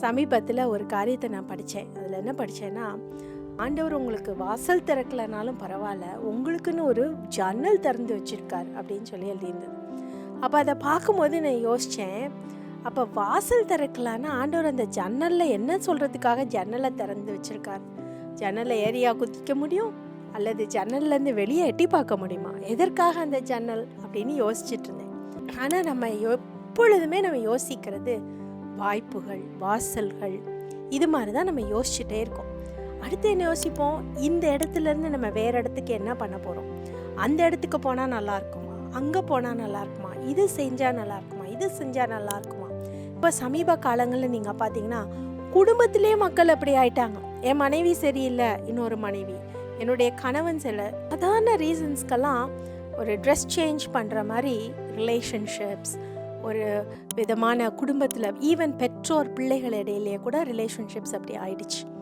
சமீபத்தில் ஒரு காரியத்தை நான் படித்தேன். அதில் என்ன படித்தேன்னா, ஆண்டவர் உங்களுக்கு வாசல் திறக்கலைனாலும் பரவாயில்ல, உங்களுக்குன்னு ஒரு ஜன்னல் திறந்து வச்சுருக்கார் அப்படின்னு சொல்லி எழுதியிருந்தது. அப்போ அதை பார்க்கும்போது நான் யோசித்தேன், அப்போ வாசல் திறக்கலான்னா ஆண்டவர் அந்த ஜன்னலில் என்ன சொல்கிறதுக்காக ஜன்னலை திறந்து வச்சுருக்கார்? ஜன்னலை ஏரியா குதிக்க முடியும், அல்லது ஜன்னல்லேருந்து வெளியே எட்டி பார்க்க முடியுமா? எதற்காக அந்த ஜன்னல் அப்படின்னு யோசிச்சுட்டு இருந்தேன். ஆனால் நம்ம எப்பொழுதுமே நம்ம யோசிக்கிறது வாய்ப்புகள், வாசல்கள், இது மாதிரி தான் நம்ம யோசிச்சுட்டே இருக்கோம். அடுத்து என்ன யோசிப்போம்? இந்த இடத்துலேருந்து நம்ம வேறு இடத்துக்கு என்ன பண்ண போகிறோம்? அந்த இடத்துக்கு போனால் நல்லா இருக்குமா? அங்கே போனால் நல்லா இருக்குமா? இது செஞ்சால் நல்லா இருக்குமா? இது செஞ்சால் நல்லா இருக்குமா? இப்போ சமீப காலங்களில் நீங்கள் பார்த்தீங்கன்னா குடும்பத்திலே மக்கள் அப்படி ஆயிட்டாங்க. என் மனைவி சரியில்லை, இன்னொரு மனைவி, என்னுடைய கணவன் சில சாதாரண ரீசன்ஸ்க்கெல்லாம் ஒரு ட்ரெஸ் சேஞ்ச் பண்ணுற மாதிரி ரிலேஷன்ஷிப்ஸ், ஒரு விதமான குடும்பத்தில் ஈவன் பெற்றோர் பிள்ளைகள் இடையிலேயே கூட ரிலேஷன்ஷிப்ஸ் அப்படி ஆயிடுச்சு.